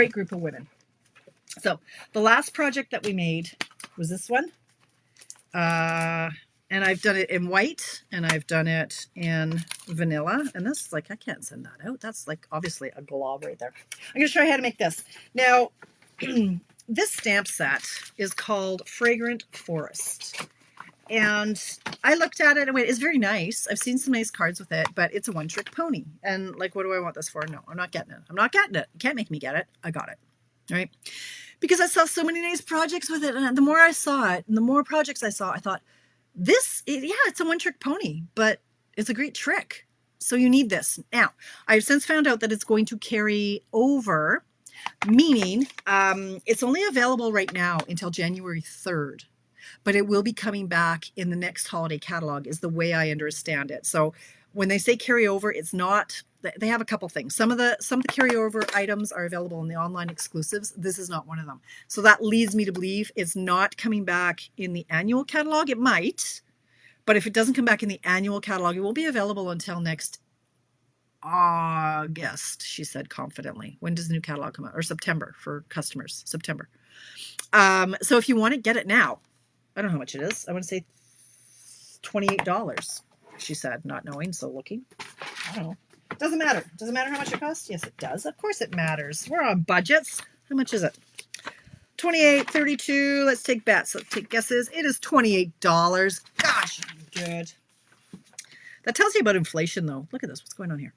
great group of women. So the last project that we made was this one. And I've done it in white and I've done it in vanilla. And this, like, I can't send that out. That's like obviously a glob right there. I'm going to show you how to make this. Now, this stamp set is called Fragrant Forest. And I looked at it and went, it's very nice. I've seen some nice cards with it, but it's a one-trick pony. And like, what do I want this for? No, I'm not getting it. I'm not getting it. You can't make me get it. I got it. Right? Because I saw so many nice projects with it. And the more I saw it and the more projects I saw, I thought, it's a one-trick pony, but it's a great trick. So you need this. Now, I've since found out that it's going to carry over, meaning it's only available right now until January 3rd. But it will be coming back in the next holiday catalog is the way I understand it. So when they say carryover, it's not, they have a couple things. Some of the carryover items are available in the online exclusives. This is not one of them. So that leads me to believe it's not coming back in the annual catalog. It might, but if it doesn't come back in the annual catalog, it will be available until next August, she said confidently. When does the new catalog come out? Or September for customers, September. So if you want it, get it now. I don't know how much it is. I want to say $28, she said, not knowing, so looking. I don't know. Doesn't matter. Doesn't matter how much it costs? Yes, it does. Of course it matters. We're on budgets. How much is it? 28, 32. Let's take bets. Let's take guesses. It is $28. Gosh, good. That tells you about inflation, though. Look at this. What's going on here?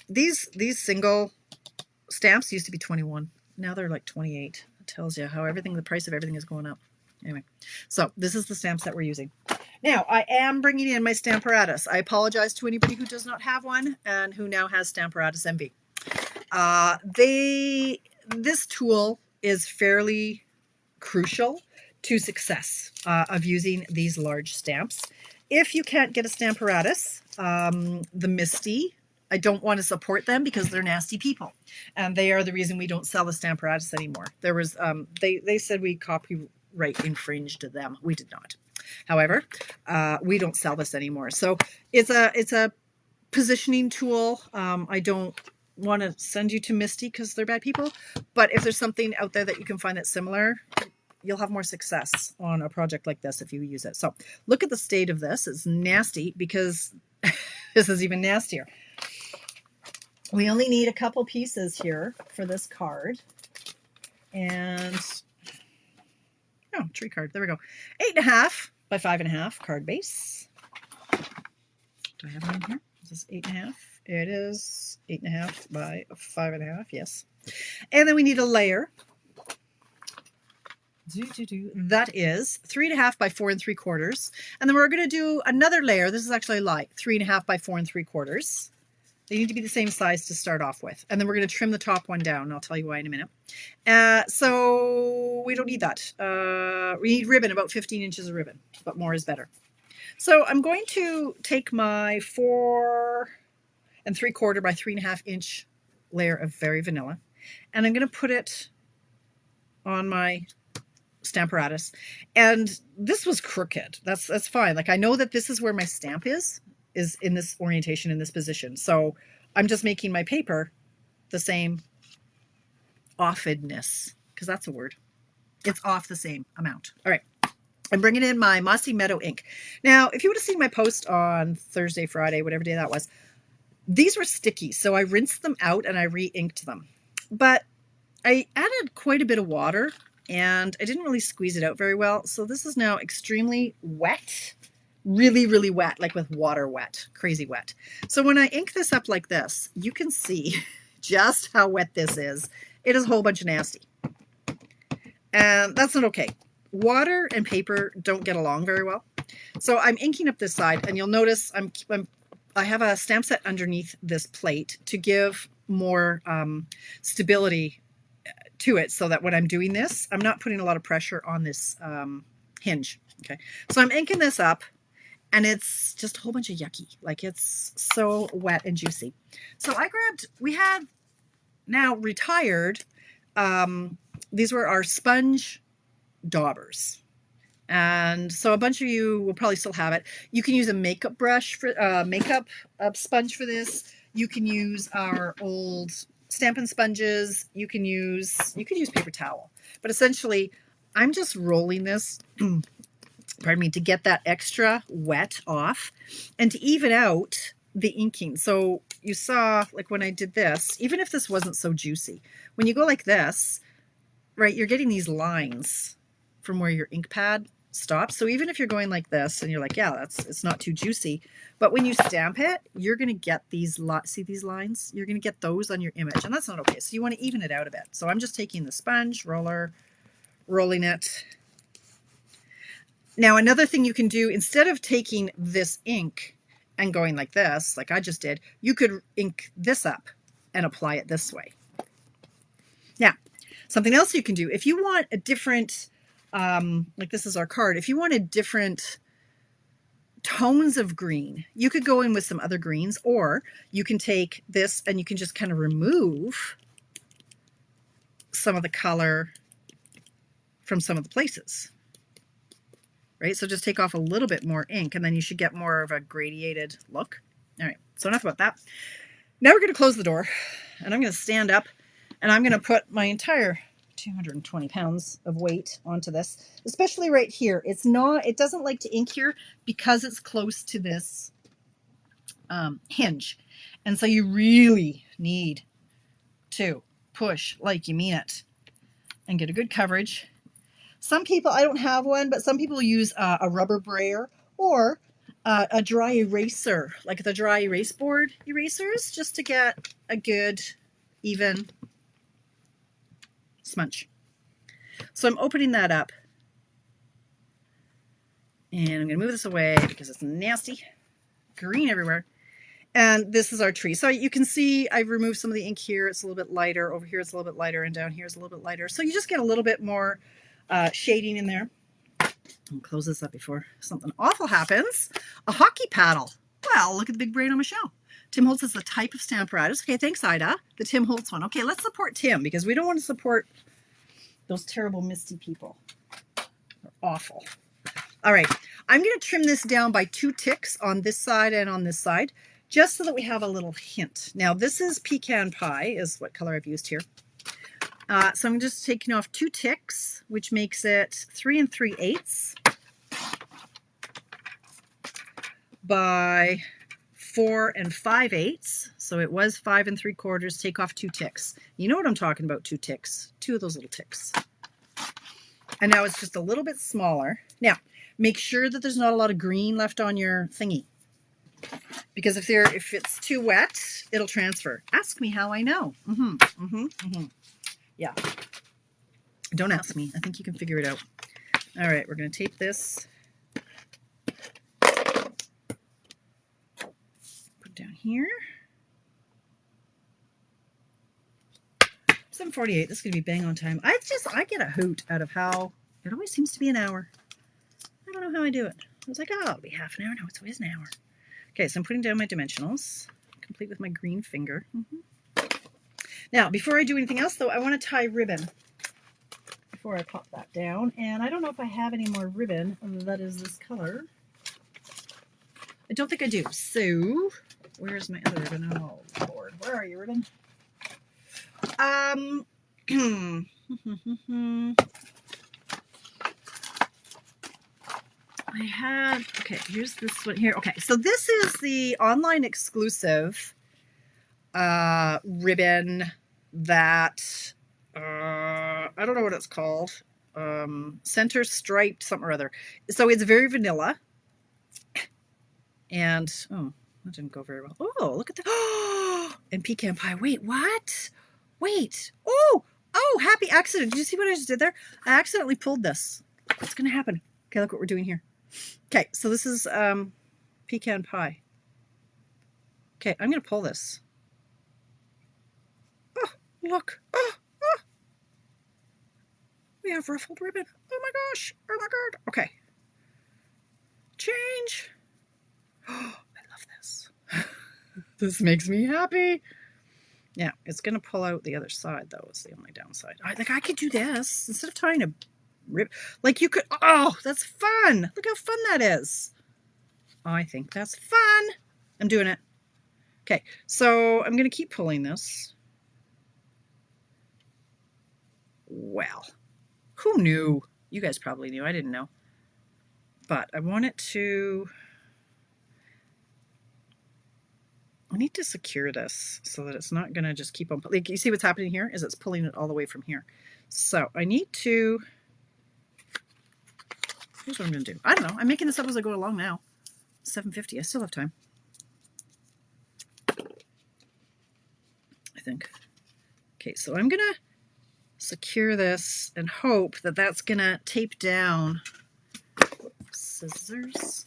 These single stamps used to be 21. Now they're like 28. It tells you how the price of everything is going up. Anyway, so this is the stamps that we're using. Now, I am bringing in my Stamparatus. I apologize to anybody who does not have one and who now has Stamparatus MV. This tool is fairly crucial to success of using these large stamps. If you can't get a Stamparatus, the Misty, I don't want to support them because they're nasty people. And they are the reason we don't sell the Stamparatus anymore. There was, they said we copyright infringed them. We did not. However, we don't sell this anymore. So it's a positioning tool. I don't want to send you to Misty because they're bad people. But if there's something out there that you can find that's similar, you'll have more success on a project like this if you use it. So look at the state of this. It's nasty because this is even nastier. We only need a couple pieces here for this card. And tree card. There we go. 8.5 by 5.5 card base. Do I have it in here? Is this 8.5? It is 8.5 by 5.5. Yes. And then we need a layer. That is 3.5 by 4 3/4. And then we're going to do another layer. This is actually like 3.5 by 4 3/4. They need to be the same size to start off with. And then we're going to trim the top one down. I'll tell you why in a minute. So we don't need that. We need ribbon, about 15 inches of ribbon, but more is better. So I'm going to take my 4 3/4 by 3.5 inch layer of Very Vanilla, and I'm going to put it on my Stamparatus. And this was crooked. That's fine. Like, I know that this is where my stamp is in this orientation, in this position. So I'm just making my paper the same offedness, because that's a word. It's off the same amount. All right. I'm bringing in my Mossy Meadow ink. Now, if you would have seen my post on Thursday, Friday, whatever day that was, these were sticky. So I rinsed them out and I re-inked them. But I added quite a bit of water and I didn't really squeeze it out very well. So this is now extremely wet. Really, really wet, like with water wet, crazy wet. So when I ink this up like this, you can see just how wet this is. It is a whole bunch of nasty. And that's not okay. Water and paper don't get along very well. So I'm inking up this side, and you'll notice I have a stamp set underneath this plate to give more stability to it, so that when I'm doing this, I'm not putting a lot of pressure on this hinge. Okay, so I'm inking this up. And it's just a whole bunch of yucky. Like, it's so wet and juicy. So we had now retired, these were our sponge daubers. And so a bunch of you will probably still have it. You can use a makeup brush for makeup sponge for this. You can use our old Stampin' sponges. You can use paper towel, but essentially I'm just rolling this, pardon me, to get that extra wet off and to even out the inking. So you saw, like when I did this, even if this wasn't so juicy, when you go like this, right, you're getting these lines from where your ink pad stops. So even if you're going like this and you're like, yeah, it's not too juicy, but when you stamp it, you're going to get these, see these lines? You're going to get those on your image, and that's not okay. So you want to even it out a bit. So I'm just taking the sponge roller, rolling it. Now, another thing you can do, instead of taking this ink and going like this, like I just did, you could ink this up and apply it this way. Now, something else you can do, if you want a different, like this is our card, if you wanted different tones of green, you could go in with some other greens, or you can take this and you can just kind of remove some of the color from some of the places, right? So just take off a little bit more ink and then you should get more of a gradiated look. All right, so enough about that. Now we're going to close the door and I'm going to stand up and I'm going to put my entire 220 pounds of weight onto this, especially right here. It doesn't like to ink here because it's close to this hinge. And so you really need to push like you mean it and get a good coverage. Some people, I don't have one, but some people use a rubber brayer or a dry eraser, like the dry erase board erasers, just to get a good, even smudge. So I'm opening that up and I'm going to move this away because it's nasty, green everywhere. And this is our tree. So you can see I've removed some of the ink here. It's a little bit lighter. Over here it's a little bit lighter, and down here it's a little bit lighter. So you just get a little bit more shading in there. I'll close this up before something awful happens. A hockey paddle. Well, look at the big brain on Michelle. Tim Holtz is the type of stamparatus. Okay, thanks, Ida. The Tim Holtz one. Okay, let's support Tim because we don't want to support those terrible misty people. They're awful. All right, I'm going to trim this down by 2 ticks on this side and on this side, just so that we have a little hint. Now, this is pecan pie, is what color I've used here. So I'm just taking off 2 ticks, which makes it 3 3/8 by 4 5/8. So it was 5 3/4. Take off 2 ticks. You know what I'm talking about, 2 ticks. 2 of those little ticks. And now it's just a little bit smaller. Now, make sure that there's not a lot of green left on your thingy, because if it's too wet, it'll transfer. Ask me how I know. Yeah. Don't ask me. I think you can figure it out. All right, we're going to tape this. Put it down here. 7:48. This is going to be bang on time. I get a hoot out of how it always seems to be an hour. I don't know how I do it. I was like, oh, it'll be half an hour. No, it's always an hour. Okay, so I'm putting down my dimensionals, complete with my green finger. Now, before I do anything else, though, I want to tie ribbon before I pop that down. And I don't know if I have any more ribbon that is this color. I don't think I do. So, where's my other ribbon? Oh, Lord. Where are you, ribbon? I had, okay, here's this one here. Okay, so this is the online exclusive ribbon that, I don't know what it's called, center striped something or other. So it's very vanilla. And, oh, that didn't go very well. Oh, look at that. Oh, and pecan pie. Wait, what? Wait. Oh, happy accident. Did you see what I just did there? I accidentally pulled this. What's going to happen? Okay, look what we're doing here. Okay, so this is pecan pie. Okay, I'm going to pull this. Oh, look. Oh. We have ruffled ribbon. Oh my gosh. Oh my God. Okay. Change. Oh, I love this. This makes me happy. Yeah, it's going to pull out the other side, though. It's the only downside. I could do this instead of tying a rib. Like you could. Oh, that's fun. Look how fun that is. I think that's fun. I'm doing it. Okay, so I'm going to keep pulling this. Well, who knew? You guys probably knew. I didn't know. But I want it to... I need to secure this so that it's not going to just keep on... Like, you see what's happening here is it's pulling it all the way from here. So I need to... Here's what I'm going to do. I don't know. I'm making this up as I go along now. 7:50. I still have time. I think. Okay, so I'm going to secure this and hope that that's going to tape down. Scissors.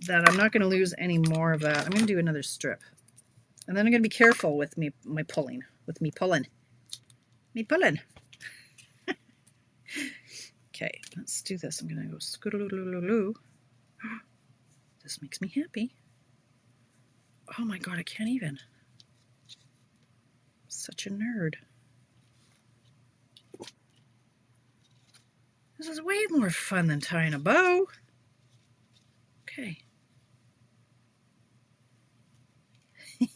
That I'm not going to lose any more of that. I'm going to do another strip. And then I'm going to be careful with me pulling. Okay, let's do this. I'm going to go scootaloo. This makes me happy. Oh my God, I can't even. Such a nerd. This is way more fun than tying a bow. Okay. Makes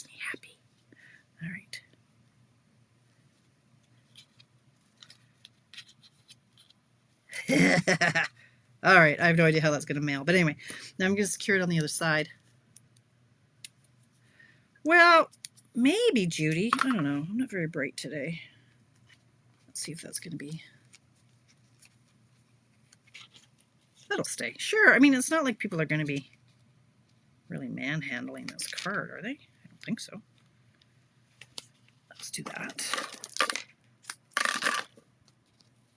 me happy. All right. All right, I have no idea how that's going to mail. But anyway, now I'm going to secure it on the other side. Well, maybe, Judy. I don't know. I'm not very bright today. Let's see if that's going to be... That'll stay. Sure. I mean, it's not like people are going to be really manhandling this card, are they? I don't think so. Let's do that.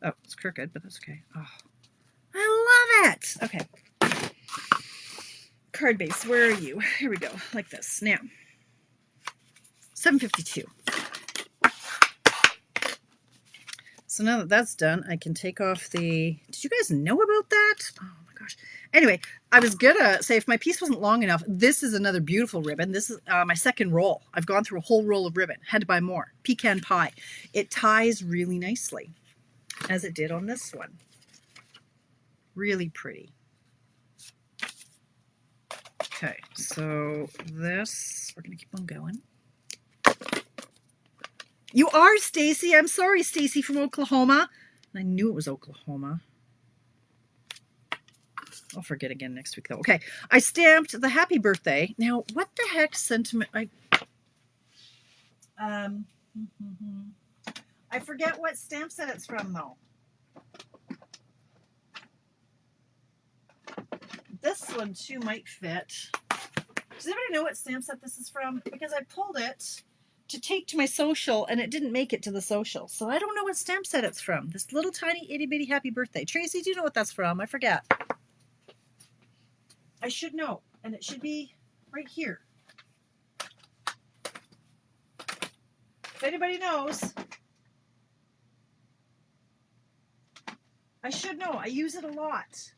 Oh, it's crooked, but that's okay. Oh, I love it. Okay. Card base, where are you? Here we go, like this. Now, 7:52. So now that that's done, I can take off the... Did you guys know about that? Oh my gosh. Anyway, I was gonna say if my piece wasn't long enough, this is another beautiful ribbon. This is my second roll. I've gone through a whole roll of ribbon. Had to buy more. Pecan pie. It ties really nicely, as it did on this one. Really pretty. Okay, so this, we're gonna keep on going. You are Stacy. I'm sorry, Stacy from Oklahoma. I knew it was Oklahoma. I'll forget again next week, though. Okay, I stamped the happy birthday. Now, what the heck sentiment? I forget what stamp set it's from, though. This one, too, might fit. Does anybody know what stamp set this is from? Because I pulled it to take to my social, and it didn't make it to the social. So I don't know what stamp set it's from. This little tiny itty bitty happy birthday. Tracy, do you know what that's from? I forget. I should know, and it should be right here. If anybody knows, I should know. I use it a lot.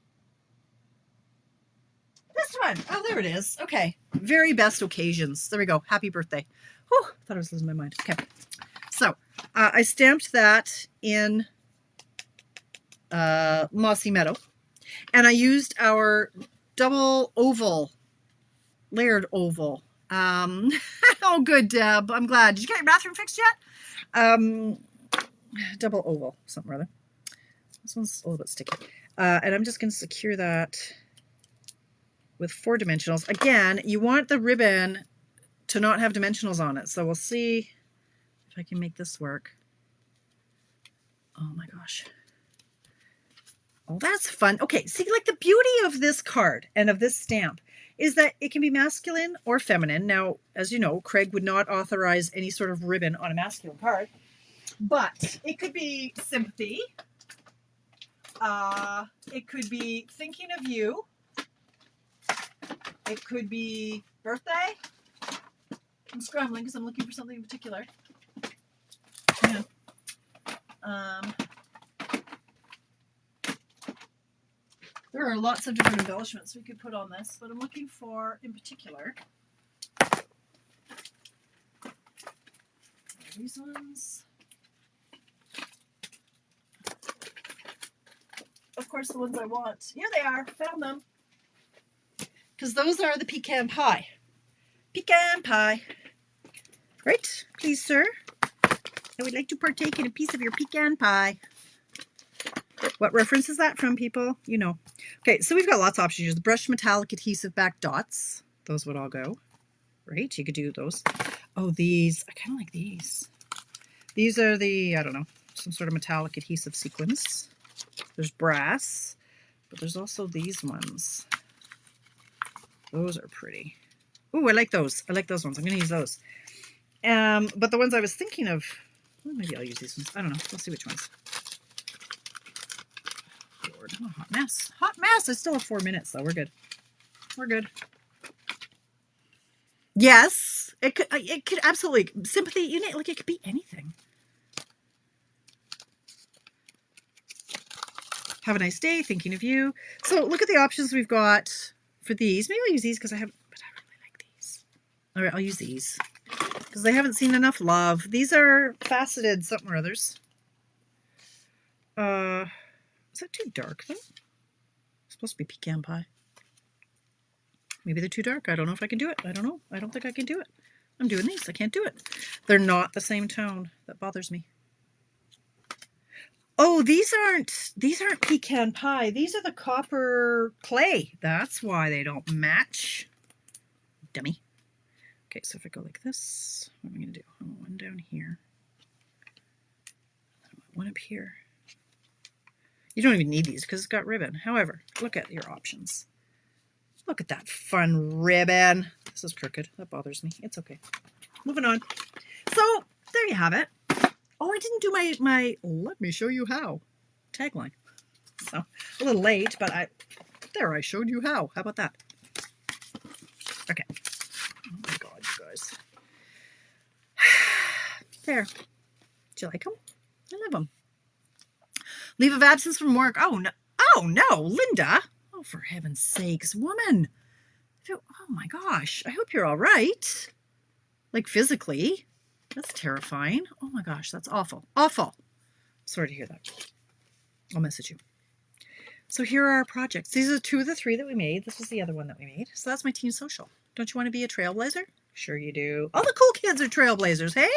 This one. Oh, there it is. Okay. Very best occasions. There we go. Happy birthday. Whew, thought I was losing my mind. Okay. So I stamped that in Mossy Meadow, and I used our double oval, layered oval. Oh, good, Deb. I'm glad. Did you get your bathroom fixed yet? Double oval, something or other. This one's a little bit sticky. And I'm just going to secure that with 4 dimensionals. Again, you want the ribbon to not have dimensionals on it. So we'll see if I can make this work. Oh my gosh. Oh, that's fun. Okay, see, like the beauty of this card and of this stamp is that it can be masculine or feminine. Now, as you know, Craig would not authorize any sort of ribbon on a masculine card, but it could be sympathy. It could be thinking of you. It could be birthday. I'm scrambling because I'm looking for something in particular. Yeah. There are lots of different embellishments we could put on this, but I'm looking for, in particular, these ones. Of course, the ones I want. Here they are. Found them. Because those are the pecan pie. Pecan pie. Right, please, sir. I would like to partake in a piece of your pecan pie. What reference is that from, people? You know. Okay, so we've got lots of options. The brushed metallic adhesive back dots. Those would all go, right? You could do those. Oh, these. I kind of like these. These are the, I don't know, some sort of metallic adhesive sequins. There's brass, but there's also these ones. Those are pretty. Ooh, I like those. I like those ones. I'm going to use those. But the ones I was thinking of, well, maybe I'll use these ones. I don't know. We'll see which ones. Lord, oh, hot mess. Hot mess. I still have 4 minutes, though. We're good. We're good. Yes, it could absolutely. Sympathy, you know, like it could be anything. Have a nice day. Thinking of you. So look at the options we've got for these. Maybe I'll use these because I haven't, but I really like these. All right, I'll use these because they haven't seen enough love. These are faceted something or others. Is that too dark though? It's supposed to be pecan pie. Maybe they're too dark. I don't know if I can do it. I don't know. I don't think I can do it. I'm doing these. I can't do it. They're not the same tone. That bothers me. Oh, these aren't pecan pie. These are the copper clay. That's why they don't match. Dummy. Okay, so if I go like this, what am I going to do? I want one down here. I want one up here. You don't even need these because it's got ribbon. However, look at your options. Look at that fun ribbon. This is crooked. That bothers me. It's okay. Moving on. So there you have it. Oh, I didn't do my let me show you how tagline. So a little late, but I showed you how. How about that? Okay. Oh my God, you guys. There. Do you like them? I love them. Leave of absence from work. Oh no. Oh no, Linda. Oh, for heaven's sakes, woman. Oh my gosh. I hope you're all right. Like physically. That's terrifying. Oh my gosh, that's awful. Awful. Sorry to hear that. I'll message you. So here are our projects. These are 2 of the 3 that we made. This was the other one that we made. So that's my teen social. Don't you want to be a trailblazer? Sure you do. All the cool kids are trailblazers, hey?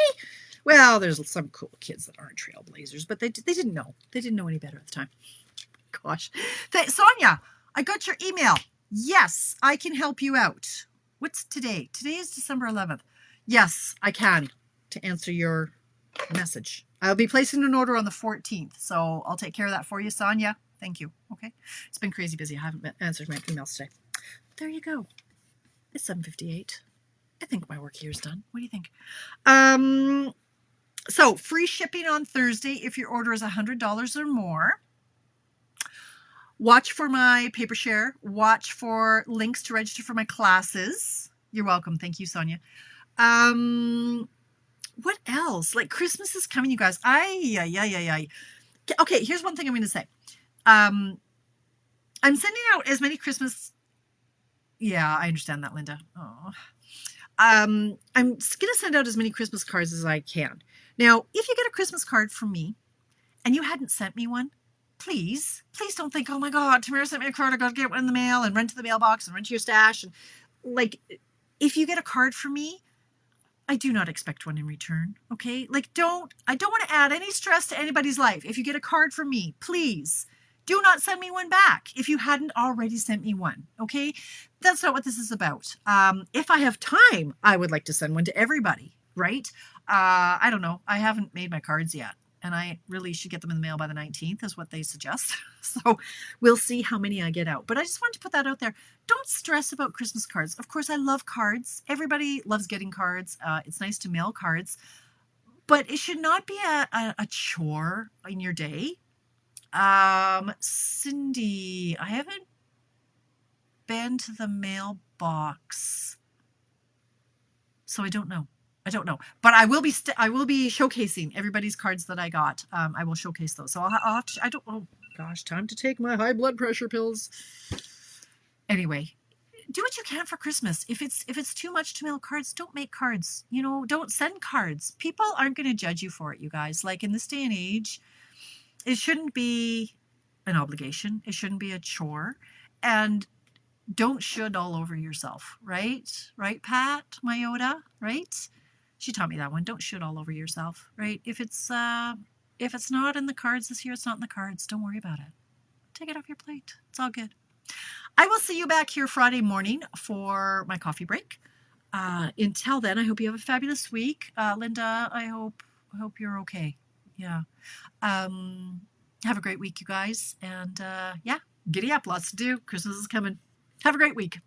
Well, there's some cool kids that aren't trailblazers, but they didn't know. They didn't know any better at the time. Gosh. Sonia, I got your email. Yes, I can help you out. What's today? Today is December 11th. Yes, I can, to answer your message. I'll be placing an order on the 14th, so I'll take care of that for you, Sonia. Thank you. Okay. It's been crazy busy. I haven't answered my emails today. There you go. It's 7:58. I think my work here is done. What do you think? So free shipping on Thursday if your order is $100 or more. Watch for my paper share. Watch for links to register for my classes. You're welcome. Thank you, Sonia. What else? Like Christmas is coming, you guys. Okay, here's one thing I'm going to say. I'm sending out as many Christmas. Yeah, I understand that, Linda. Oh. I'm going to send out as many Christmas cards as I can. Now, if you get a Christmas card from me and you hadn't sent me one, please don't think, oh my God, Tamara sent me a card. I got to get one in the mail and run to the mailbox and run to your stash. And like, if you get a card from me, I do not expect one in return. Okay. Like, I don't want to add any stress to anybody's life. If you get a card from me, please do not send me one back if you hadn't already sent me one. Okay. That's not what this is about. If I have time, I would like to send one to everybody, right? I don't know. I haven't made my cards yet. And I really should get them in the mail by the 19th is what they suggest. So we'll see how many I get out. But I just wanted to put that out there. Don't stress about Christmas cards. Of course, I love cards. Everybody loves getting cards. It's nice to mail cards. But it should not be a chore in your day. Cindy, I haven't been to the mailbox. So I don't know. But I will be showcasing everybody's cards that I got. I will showcase those. So I'll have to, oh gosh, time to take my high blood pressure pills. Anyway, do what you can for Christmas. If it's too much to mail cards, don't make cards. You know, don't send cards. People aren't going to judge you for it, you guys. Like in this day and age, it shouldn't be an obligation. It shouldn't be a chore. And don't should all over yourself, right? Right, Pat, my Yoda, right? She taught me that one. Don't shoot all over yourself, right? If it's not in the cards this year, it's not in the cards. Don't worry about it. Take it off your plate. It's all good. I will see you back here Friday morning for my coffee break. Until then, I hope you have a fabulous week. Linda, I hope you're okay. Yeah. Have a great week, you guys. And yeah, giddy up. Lots to do. Christmas is coming. Have a great week.